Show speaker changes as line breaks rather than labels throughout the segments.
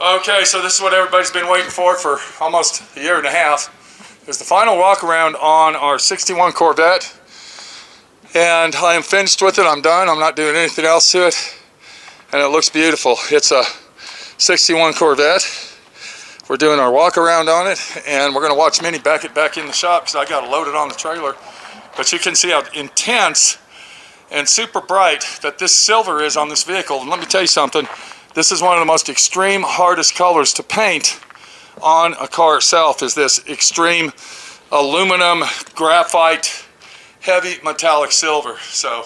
Okay, so this is what everybody's been waiting for almost a year and a half. It's the final walk around on our 61 Corvette. And I am finished with it. I'm done. I'm not doing anything else to it. And it looks beautiful. It's a 61 Corvette. We're doing our walk around on it. And we're going to watch Minnie back it back in the shop because I got to load it on the trailer. But you can see how intense and super bright that this silver is on this vehicle. And let me tell you something. This is one of the most extreme, hardest colors to paint on a car itself, is this extreme aluminum, graphite, heavy metallic silver. So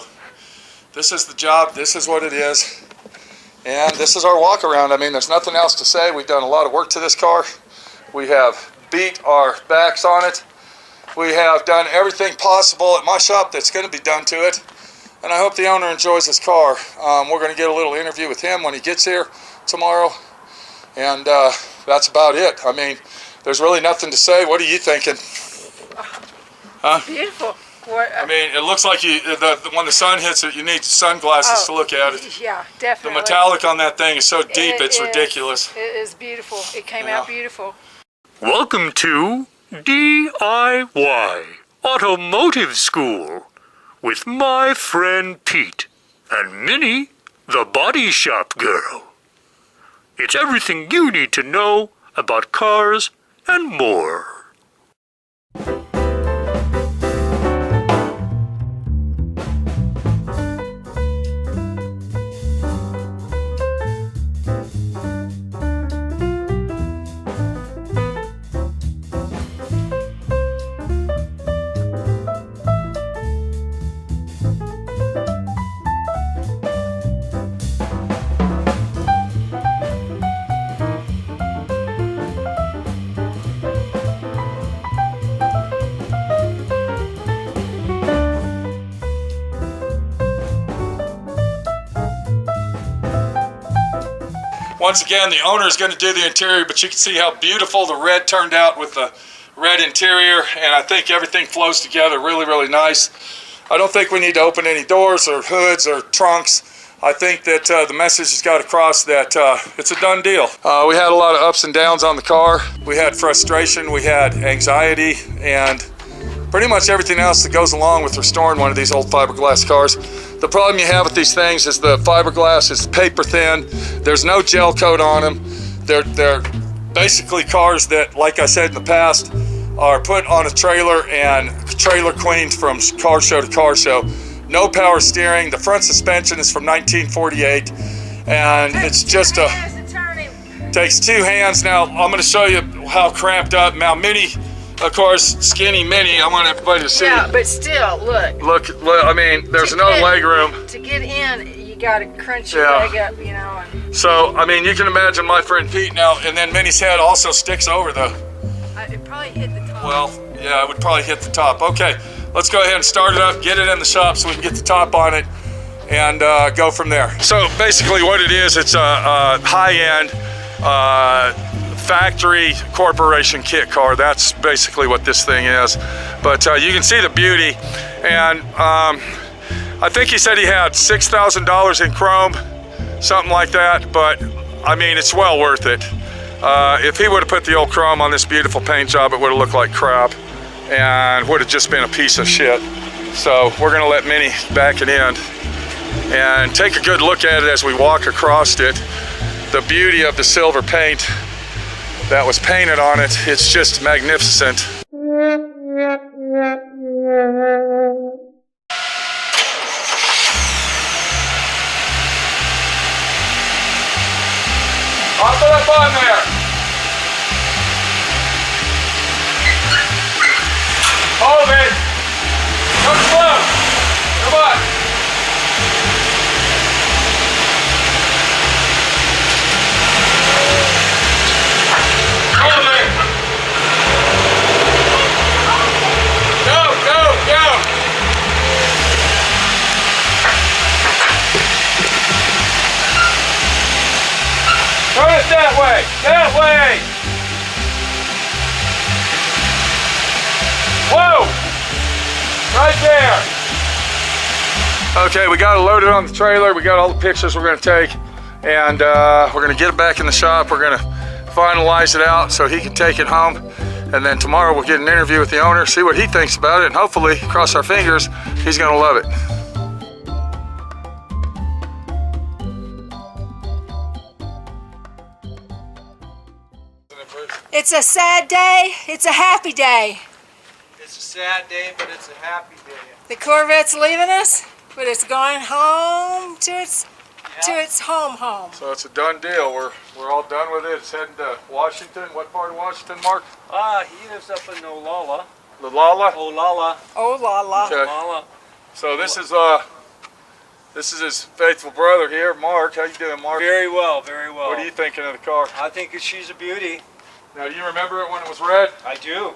this is the job, this is what it is, and this is our walk around. I mean, there's nothing else to say. We've done a lot of work to this car. We have beat our backs on it. We have done everything possible at my shop that's going to be done to it. And I hope the owner enjoys his car. We're going to get a little interview with him when he gets here tomorrow. And that's about it. I mean, there's really nothing to say. What are you thinking? Huh?
Beautiful.
I mean, it looks like when the sun hits it, you need sunglasses to look at it.
Yeah, definitely.
The metallic on that thing is so deep, it's ridiculous.
It is beautiful. It came out beautiful.
Welcome to D.I.Y. Automotive School with my friend Pete and Minnie, the body shop girl. It's everything you need to know about cars and more.
Once again, the owner is going to do the interior, but you can see how beautiful the red turned out with the red interior, and I think everything flows together really, really nice. I don't think we need to open any doors or hoods or trunks. I think that the message has got across that it's a done deal. We had a lot of ups and downs on the car. We had frustration, we had anxiety, and pretty much everything else that goes along with restoring one of these old fiberglass cars. The problem you have with these things is the fiberglass is paper thin. There's no gel coat on them. They're basically cars that, like I said in the past, are put on a trailer and trailer cleaned from car show to car show. No power steering. The front suspension is from 1948, and it's just takes two hands. Now I'm going to show you how cramped up. Now Minnie, of course, skinny Minnie, I want everybody to see.
Yeah, but still, look.
Look, I mean, there's no leg room.
To get in, you got to crunch your leg up, you know. And
so, I mean, you can imagine my friend Pete now, and then Minnie's head also sticks over the...
it probably hit the top.
Well, yeah, it would probably hit the top. Okay, let's go ahead and start it up, get it in the shop so we can get the top on it, and go from there. So, basically what it is, it's a high-end... factory corporation kit car. That's basically what this thing is. But you can see the beauty, and I think he said he had $6,000 in chrome, something like that, but I mean, it's well worth it. If he would have put the old chrome on this beautiful paint job, it would have looked like crap and would have just been a piece of shit. So we're gonna let Minnie back it in and take a good look at it as we walk across it. The beauty of the silver paint that was painted on it, it's just magnificent. Pop it up on there. Hold it. Come slow. Come on. Hold it. Go, go, go. Turn it that way. That way. Whoa. Right there. Okay, we got it loaded on the trailer. We got all the pictures we're going to take. and we're gonna get it back in the shop. We're gonna finalize it out so he can take it home, and then tomorrow we'll get an interview with the owner, see what he thinks about it, and hopefully, cross our fingers, he's gonna love it.
It's a sad day. It's a happy day.
It's a sad day, but it's a happy day.
The Corvette's leaving us, but it's going home to its home.
So it's a done deal. We're all done with it. It's heading to Washington. What part of Washington, Mark?
He lives up in Olala.
Olala?
Olala.
Oh la la.
Okay.
Olala.
So this is his faithful brother here, Mark. How you doing, Mark?
Very well, very well.
What are you thinking of the car?
I think she's a beauty.
Now, do you remember it when it was red?
I do.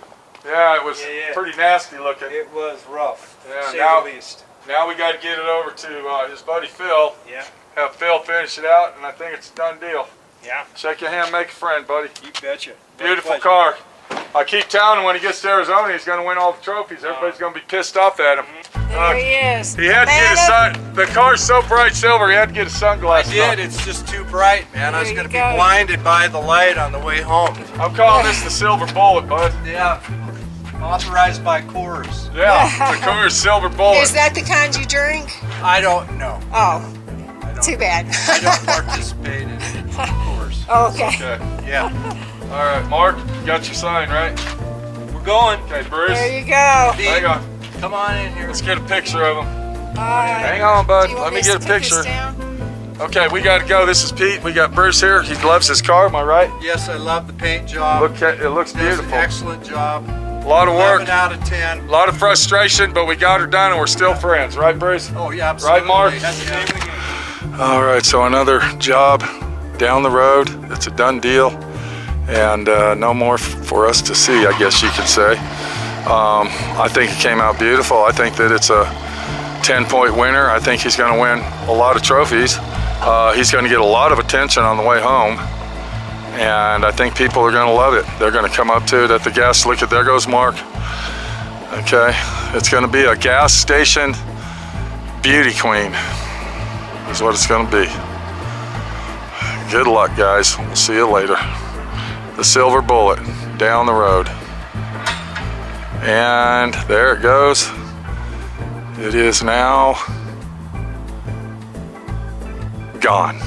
Yeah, it was
Yeah.
pretty nasty looking.
It was rough,
Yeah,
to say
now-
the least.
Now we got to get it over to his buddy Phil.
Yeah.
Have Phil finish it out, and I think it's a done deal.
Yeah.
Shake your hand, make a friend, buddy.
You betcha.
Beautiful
Pleasure.
car. I keep telling him when he gets to Arizona, he's going to win all the trophies. Everybody's going to be pissed off at him.
There he is.
He had to get his sun. The car's so bright silver, he had to get his
I
sunglasses
did.
on.
It's just too bright, man. I was
There
going to
you
be
go.
blinded by the light on the way home.
I'm calling this the silver bullet, bud.
Yeah. Authorized by Coors.
Yeah, the Coors silver bullet.
Is that the kind you drink?
I don't know.
Oh,
I don't,
too bad.
I don't participate in Coors.
Oh, okay.
Okay.
Yeah.
All right, Mark, you got your sign, right?
We're going.
Okay, Bruce.
There you go.
Hang on.
Come on in here.
Let's get a picture of him.
All right.
Hang on, bud.
Do you
Let
want
me
to
get a
take this
picture.
down?
Okay, we got to go. This is Pete. We got Bruce here. He loves his car. Am I right?
Yes, I love the paint job.
Look, it looks
Does an
beautiful.
excellent job.
A lot of work.
11 out of 10.
A lot of frustration, but we got her done and we're still friends, right, Bruce?
Oh yeah, absolutely.
Right, Mark?
That's the name of the game.
All right, so another job down the road. It's a done deal, and no more for us to see, I guess you could say. I think it came out beautiful. I think that it's a 10-point winner. I think he's going to win a lot of trophies. He's going to get a lot of attention on the way home, and I think people are going to love it. They're going to come up to it at the gas. Look at, there goes Mark. Okay, it's going to be a gas station beauty queen is what it's going to be. Good luck, guys. We'll see you later. The silver bullet down the road. And there it goes. It is now gone.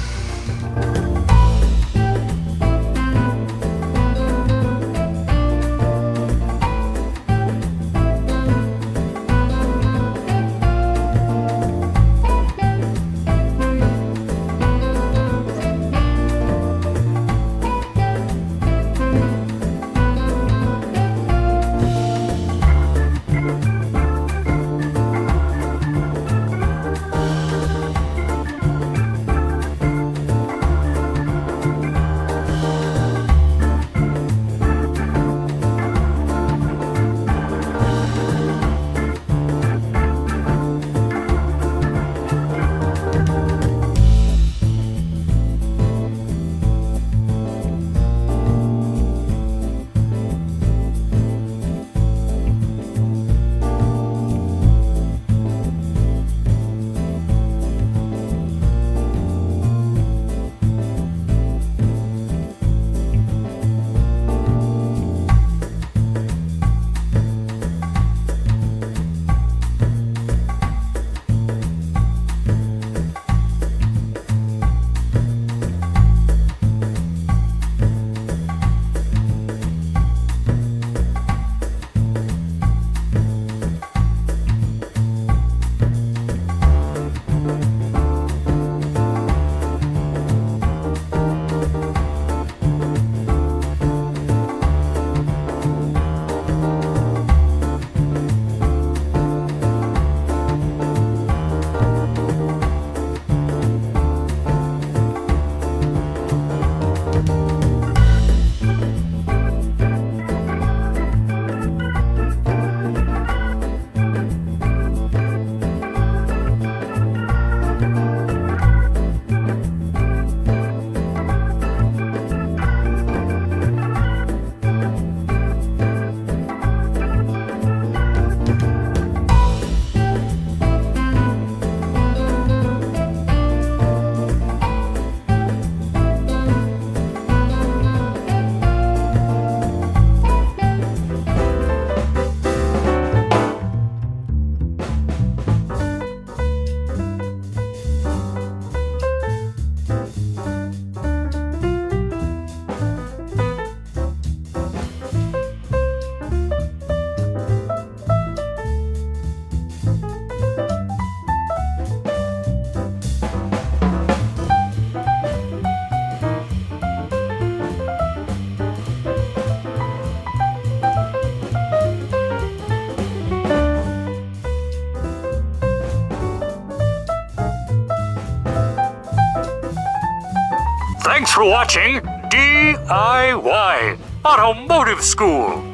Thanks for watching D.I.Y. Automotive School.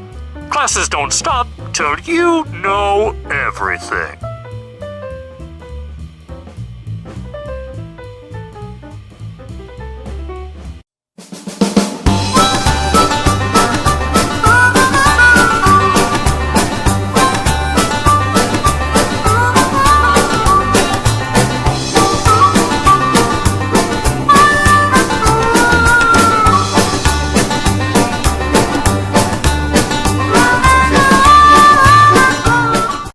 Classes don't stop till you know everything.